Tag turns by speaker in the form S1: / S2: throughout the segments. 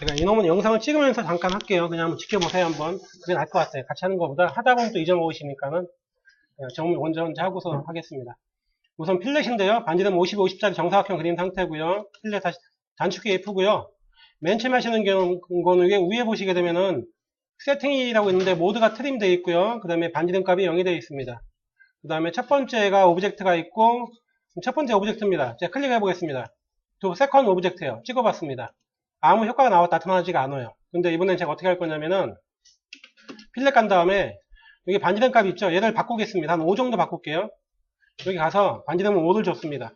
S1: 제가 이놈은 영상을 찍으면서 잠깐 할게요. 그냥 한번 지켜보세요, 한번. 그게 나을 것 같아요. 같이 하는 것보다. 하다 보면 또 잊어먹으시니까는. 정말 먼저 하고서 하겠습니다. 우선 필렛인데요. 반지름 50, 50짜리 정사각형 그린 상태고요. 필렛 다시 단축키 F고요. 맨 처음 하시는 거는 위에 보시게 되면은 세팅이라고 있는데 모드가 트림 되어 있고요. 그 다음에 반지름 값이 0이 되어 있습니다. 그 다음에 첫 번째가 오브젝트가 있고, 첫 번째 오브젝트입니다. 제가 클릭해 보겠습니다. 또 세컨드 오브젝트예요. 찍어봤습니다. 아무 효과가 나타나지가 않아요. 근데 이번엔 제가 어떻게 할 거냐면은 필렛 간 다음에 여기 반지름 값 있죠? 얘를 바꾸겠습니다. 한 5 정도 바꿀게요. 여기 가서 반지름은 5를 줬습니다.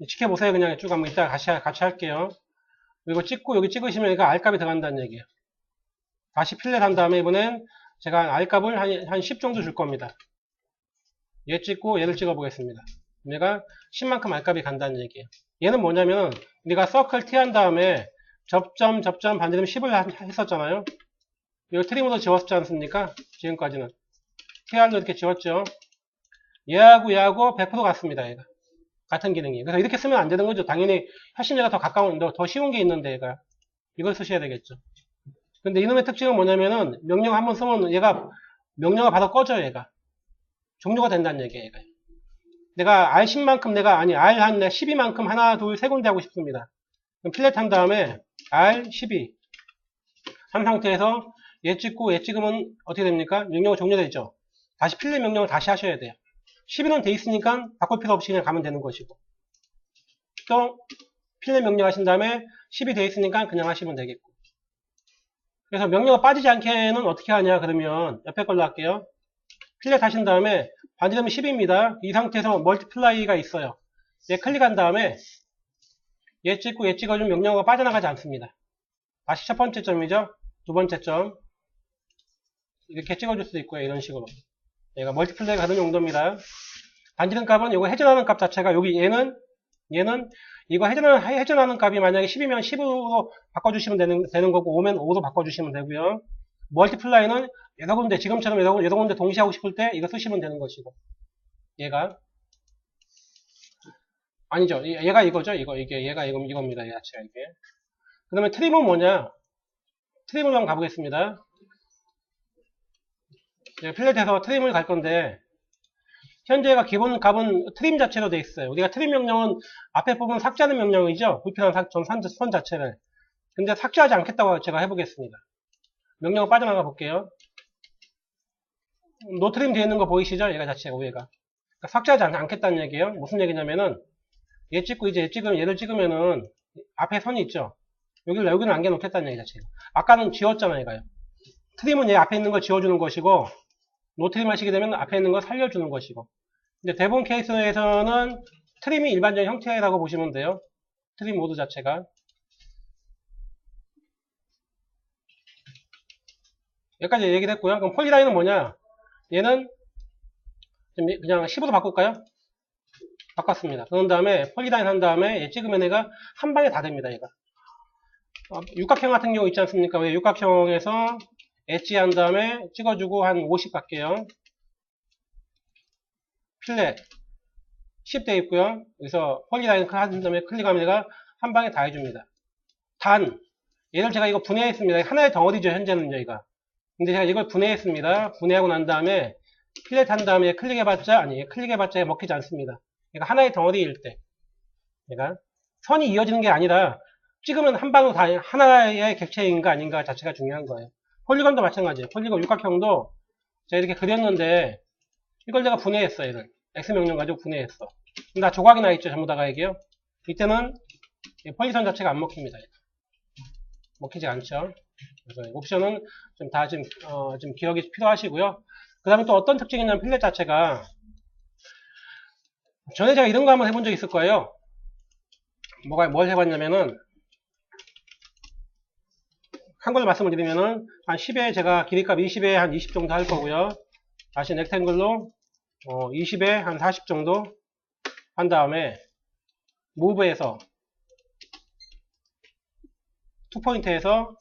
S1: 지켜보세요. 그냥 쭉 한번 이따 같이 할게요. 그리고 찍고 여기 찍으시면 얘가 R값이 들어간다는 얘기예요. 다시 필렛 한 다음에 이번엔 제가 R값을 한 10 정도 줄 겁니다. 얘 찍고 얘를 찍어 보겠습니다. 얘가 10만큼 R값이 간다는 얘기예요. 얘는 뭐냐면 우리가 서클 T 한 다음에 접점 반지름 10을 했었잖아요. 이거 트림으로 지웠지 않습니까? 지금까지는 TR로 이렇게 지웠죠. 얘하고 100% 같습니다. 얘가 같은 기능이. 그래서 이렇게 쓰면 안 되는 거죠. 당연히 훨씬 얘가 더 가까운, 더 쉬운 게 있는데 얘가 이걸 쓰셔야 되겠죠. 근데 이놈의 특징은 뭐냐면은 명령 한번 쓰면 얘가 명령을 바로 꺼져요. 얘가 종료가 된다는 얘기예요. 얘가. 내가 R10만큼 R 한 12만큼 하나, 둘, 세 군데 하고 싶습니다. 그럼 필렛 한 다음에 R12 한 상태에서 얘 찍고 얘 찍으면 어떻게 됩니까? 명령은 종료되죠. 다시 필렛 명령을 다시 하셔야 돼요. 12는 돼 있으니까 바꿀 필요 없이 그냥 가면 되는 것이고, 또 필렛 명령 하신 다음에 10이 돼 있으니까 그냥 하시면 되겠고. 그래서 명령이 빠지지 않게는 어떻게 하냐 그러면 옆에 걸로 할게요. 필렛 하신 다음에 반지름은 10입니다. 이 상태에서 멀티플라이가 있어요. 얘 클릭한 다음에 얘 찍고 얘 찍어주면 명령어가 빠져나가지 않습니다. 다시 첫 번째 점이죠. 두 번째 점 이렇게 찍어줄 수도 있고요. 이런 식으로 얘가 멀티플라이가 하는 용도입니다. 반지름 값은 이거 회전하는 값 자체가 여기 얘는 이거 회전하는 값이 만약에 10이면 10으로 바꿔주시면 되는 거고 5면 5로 바꿔주시면 되고요. 멀티플라이는 여러 군데 지금처럼 여러 군데 동시에 하고 싶을 때 이거 쓰시면 되는 것이고, 얘가 아니죠. 얘가 이거죠. 얘가 이겁니다. 얘 자체가 이게. 그 다음에 트림은 뭐냐? 트림을 한번 가보겠습니다. 필렛에서 트림을 갈 건데 현재가 기본 값은 트림 자체로 돼 있어요. 우리가 트림 명령은 앞에 부분 삭제하는 명령이죠. 불필요한 선 자체를. 근데 삭제하지 않겠다고 제가 해보겠습니다. 명령을 빠져나가 볼게요. 노트림 되어 있는 거 보이시죠? 얘가 자체가 위에가. 그러니까 삭제하지 않겠다는 얘기예요. 무슨 얘기냐면은 얘 찍고 이제 얘를 찍으면은 앞에 선이 있죠. 여기는 남겨놓겠다는 얘기 자체예요. 아까는 지웠잖아요, 얘가요. 트림은 얘 앞에 있는 거 지워주는 것이고, 노트림 하시게 되면 앞에 있는 거 살려주는 것이고. 근데 대부분 케이스에서는 트림이 일반적인 형태라고 보시면 돼요. 트림 모드 자체가. 여기까지 얘기를 했고요. 그럼 폴리라인은 뭐냐? 얘는 그냥 10으로 바꿀까요? 바꿨습니다. 그런 다음에 폴리라인 한 다음에 얘 찍으면 얘가 한 방에 다 됩니다. 얘가 육각형 같은 경우 있지 않습니까? 왜 육각형에서 엣지 한 다음에 찍어주고 한 50 갈게요. 필렛 10 돼 있고요. 여기서 폴리라인 한 다음에 클릭하면 얘가 한 방에 다 해줍니다. 단 얘를 제가 이거 분해했습니다. 하나의 덩어리죠. 현재는 여기가. 근데 제가 이걸 분해했습니다. 분해하고 난 다음에 필렛 한 다음에 클릭해봤자 먹히지 않습니다. 그러니까 하나의 덩어리일 때 얘가 선이 이어지는 게 아니라 찍으면 한 방으로 다 하나의 객체인가 아닌가 자체가 중요한 거예요. 폴리건도 마찬가지예요. 폴리건 육각형도 제가 이렇게 그렸는데 이걸 제가 분해했어. 얘를 X명령 가지고 분해했어. 나 조각이 나 있죠. 전부 다가 이게요. 이때는 폴리선 자체가 안 먹힙니다. 먹히지 않죠. 그래서 옵션은 좀 기억이 필요하시고요. 그 다음에 또 어떤 특징이 있냐면 필렛 자체가 전에 제가 이런 거 한번 해본 적 있을 거예요. 뭘 해봤냐면은 한글로 말씀을 드리면은 한 10에 제가 길이값 20에 한 20 정도 할 거고요. 다시 렉탱글로 20에 한 40 정도 한 다음에 무브에서 투포인트에서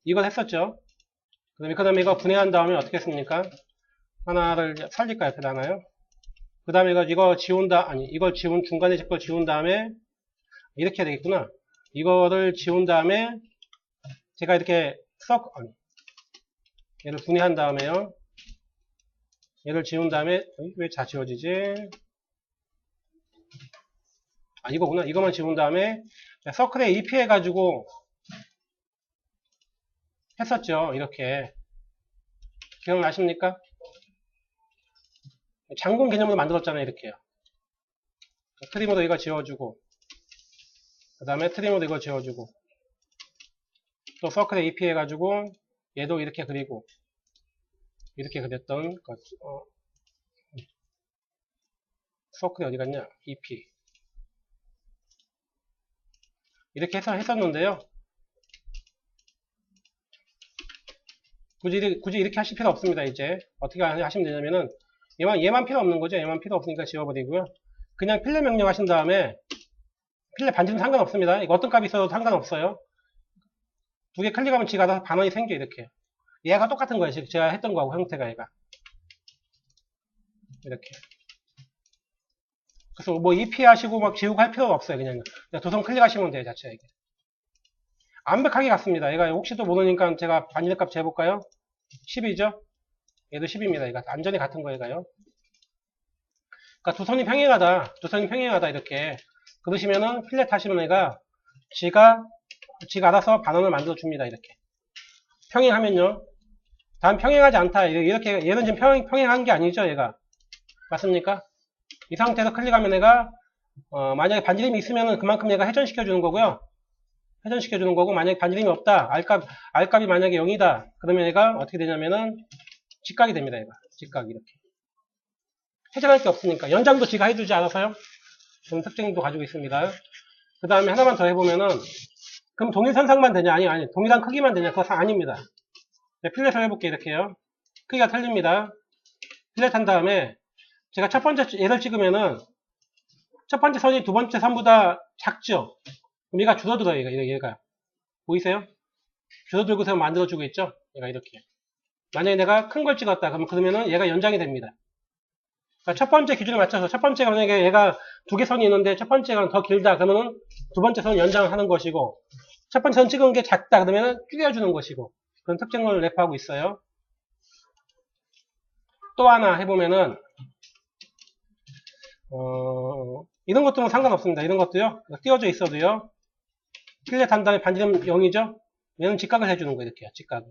S1: 이걸 했었죠. 그 다음에 이거 분해한 다음에 어떻게 했습니까? 하나를 살릴까요? 옆에다 하나요? 그 다음에 이거 이걸 중간에 걸 지운 다음에, 이렇게 해야 되겠구나. 이거를 지운 다음에, 제가 이렇게 얘를 분해한 다음에요. 얘를 지운 다음에, 왜 다 지워지지? 이거구나. 이거만 지운 다음에, 서클에 EP 해가지고, 했었죠. 이렇게. 기억나십니까? 장군 개념으로 만들었잖아요. 이렇게요. 트리머도 이거 지워주고, 그 다음에 트리머도 이거 지워주고, 또 서클에 EP 해가지고, 얘도 이렇게 그리고, 이렇게 그렸던 것, 서클이 어디 갔냐? EP. 이렇게 해서 했었는데요. 굳이 이렇게 하실 필요 없습니다. 이제 어떻게 하시면 되냐면은 얘만 필요 없는 거죠. 얘만 필요 없으니까 지워버리고요. 그냥 필렛 명령 하신 다음에 필렛 반지는 상관없습니다. 이거 어떤 값이 있어도 상관없어요. 두 개 클릭하면 지가 알아서 반원이 생겨. 이렇게 얘가 똑같은 거예요. 제가 했던 거하고 형태가 얘가 이렇게. 그래서 뭐 EP 하시고 막 지우고 할 필요가 없어요. 그냥 두 손 클릭하시면 돼요. 자체가 이게 완벽하게 같습니다. 얘가 혹시 또 모르니까 제가 반지의 값 재볼까요? 10이죠? 얘도 10입니다. 얘가 완전히 같은 거 얘가요. 그러니까 두 손이 평행하다 이렇게 그러시면은 필렛 하시면 얘가 지가 알아서 반원을 만들어 줍니다. 이렇게 평행하면요. 다음 평행하지 않다 이렇게 얘는 지금 평행한 게 아니죠. 얘가 맞습니까? 이 상태에서 클릭하면 얘가 만약에 반지름이 있으면은 그만큼 얘가 회전시켜 주는 거고요. 회전시켜 주는 거고, 만약에 반지름이 없다, R값이 만약에 0이다 그러면 얘가 어떻게 되냐면은 직각이 됩니다. 얘가 직각 이렇게 회전할 게 없으니까 연장도 지가 해주지 않아서요. 그런 특징도 가지고 있습니다. 그 다음에 하나만 더 해보면은, 그럼 동일선상만 되냐? 아니 동일한 크기만 되냐? 그거 아닙니다. 필렛을 해볼게요. 이렇게요. 크기가 틀립니다. 필렛 한 다음에 제가 첫 번째 얘를 찍으면은 첫 번째 선이 두 번째 선보다 작죠? 그럼 얘가 줄어들어요. 얘가 보이세요? 줄어들고서 만들어주고 있죠? 얘가 이렇게. 만약에 내가 큰 걸 찍었다 그러면은 얘가 연장이 됩니다. 그러니까 첫 번째 기준에 맞춰서 첫 번째가 만약에 얘가 두 개 선이 있는데 첫 번째가 더 길다 그러면은 두 번째 선 연장을 하는 것이고, 첫 번째 선 찍은 게 작다 그러면은 줄여주는 것이고, 그런 특징을 랩하고 있어요. 또 하나 해보면은 이런 것들은 상관없습니다. 이런 것도요. 띄워져 있어도요. 필렛 한 다음에 반지름 0이죠? 얘는 직각을 해주는 거예요. 이렇게요. 직각을.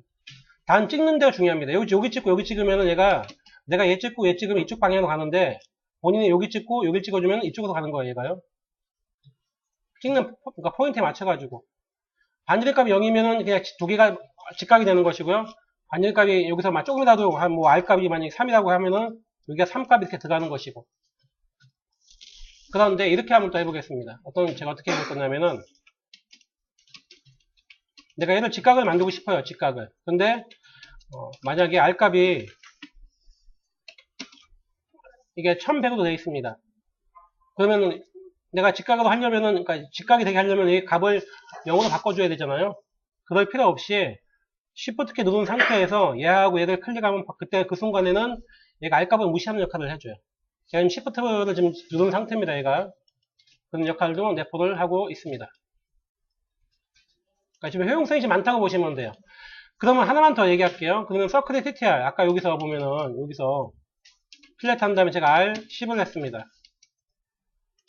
S1: 단 찍는 데가 중요합니다. 여기 찍고 여기 찍으면은 내가 얘 찍고 얘 찍으면 이쪽 방향으로 가는데, 본인이 여기 찍고 여기 찍어주면 이쪽으로 가는 거예요. 얘가요. 그러니까 포인트에 맞춰가지고. 반지름 값이 0이면은 그냥 두 개가 직각이 되는 것이고요. 반지름 값이 여기서 조금이라도 뭐 R 값이 만약에 3이라고 하면은 여기가 3값이 이렇게 들어가는 것이고. 그런데 이렇게 한번 또 해보겠습니다. 제가 어떻게 해볼 거냐면은, 내가 얘를 직각을 만들고 싶어요. 직각을. 근데 만약에 R값이 이게 1100으로 되어 있습니다. 그러면은 내가 직각으로 하려면은, 그러니까 직각이 되게 하려면 이 값을 0으로 바꿔줘야 되잖아요. 그럴 필요 없이 Shift 키 누른 상태에서 얘하고 얘를 클릭하면 그때 그 순간에는 얘가 R값을 무시하는 역할을 해줘요. 지금 Shift를 지금 누른 상태입니다. 얘가. 그런 역할도 내포를 하고 있습니다. 그러니까 지금 효용성이 많다고 보시면 돼요. 그러면 하나만 더 얘기할게요. 그러면 서클의 TTR, 아까 여기서 보면은, 여기서 필렛 한 다음에 제가 R10을 했습니다.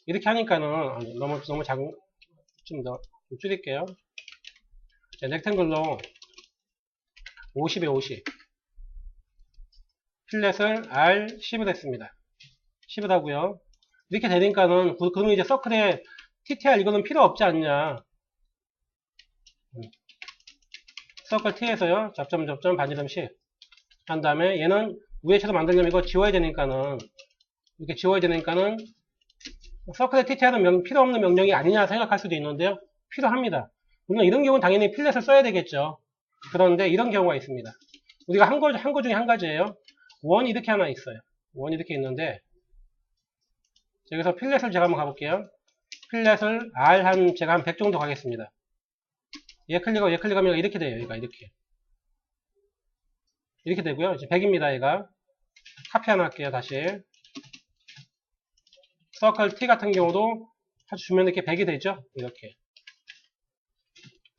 S1: 이렇게 하니까는, 너무 작은, 좀 더 줄일게요. 자, 렉탱글로 50에 50. 필렛을 R10을 했습니다. 10을 하고요. 이렇게 되니까는, 그러면 이제 서클에 TTR 이거는 필요 없지 않냐. 서클 T에서요, 접점, 반지름 10. 한 다음에 얘는 위에처럼 만들려면 이거 지워야 되니까는, 이렇게 지워야 되니까는, 서클의 TTR은 필요 없는 명령이 아니냐 생각할 수도 있는데요. 필요합니다. 물론 이런 경우는 당연히 필렛을 써야 되겠죠. 그런데 이런 경우가 있습니다. 우리가 한 거 중에 한 가지예요. 원이 이렇게 하나 있어요. 원이 이렇게 있는데, 여기서 필렛을 제가 한번 가볼게요. 필렛을 제가 한 100 정도 가겠습니다. 얘 클릭하면 이렇게 돼요. 얘가 이렇게. 이렇게 되고요. 이제 100입니다. 얘가. 카피 하나 할게요. 다시. 서클 T 같은 경우도 사실 주면 이렇게 100이 되죠. 이렇게.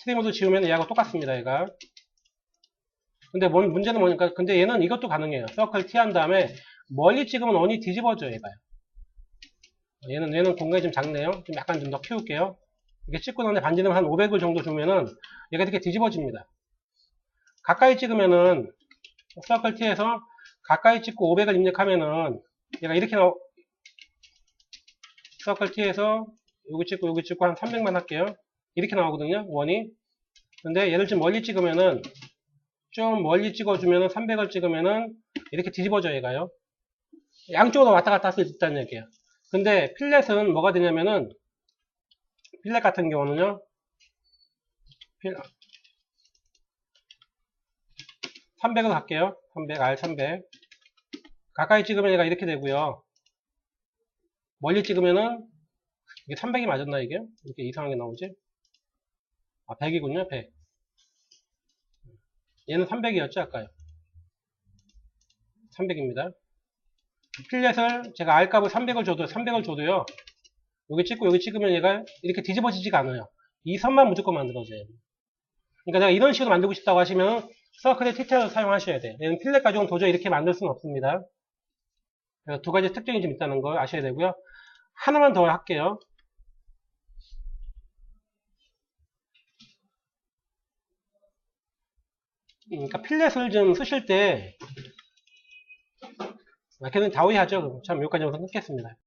S1: 트리모드 지우면 얘하고 똑같습니다. 얘가. 근데 문제는 뭐니까, 근데 얘는 이것도 가능해요. 서클 T 한 다음에 멀리 찍으면 원이 뒤집어져요. 얘가요. 얘는 공간이 좀 작네요. 좀 약간 좀 더 키울게요. 이렇게 찍고 나는데 반지름 한 500을 정도 주면은 얘가 이렇게 뒤집어집니다. 가까이 찍으면은 서클 T에서 가까이 찍고 500을 입력하면은 얘가 이렇게 서클 T에서 여기 찍고 한 300만 할게요. 이렇게 나오거든요. 원이. 근데 얘를 좀 멀리 찍으면은 좀 멀리 찍어주면은 300을 찍으면은 이렇게 뒤집어져 얘가요. 양쪽으로 왔다 갔다 할 수 있다는 얘기예요. 근데 필렛은 뭐가 되냐면은 필렛 같은 경우는요. 300을 갈게요. 300, R300. 가까이 찍으면 얘가 이렇게 되고요. 멀리 찍으면은 이게 300이 맞았나 이게? 이렇게 이상하게 나오지? 아 100이군요. 100. 얘는 300이었죠 아까요. 300입니다. 필렛을 제가 R값을 300을 줘도요. 여기 찍고 여기 찍으면 얘가 이렇게 뒤집어지지가 않아요. 이 선만 무조건 만들어져요. 그러니까 내가 이런 식으로 만들고 싶다고 하시면 서클의 티테를 사용하셔야 돼요. 얘는 필렛 가지고는 도저히 이렇게 만들 수는 없습니다. 그래서 두 가지 특징이 좀 있다는 걸 아셔야 되고요. 하나만 더 할게요. 그러니까 필렛을 좀 쓰실 때 걔는 다우이 하죠. 참 여기까지 영상 끊겠습니다.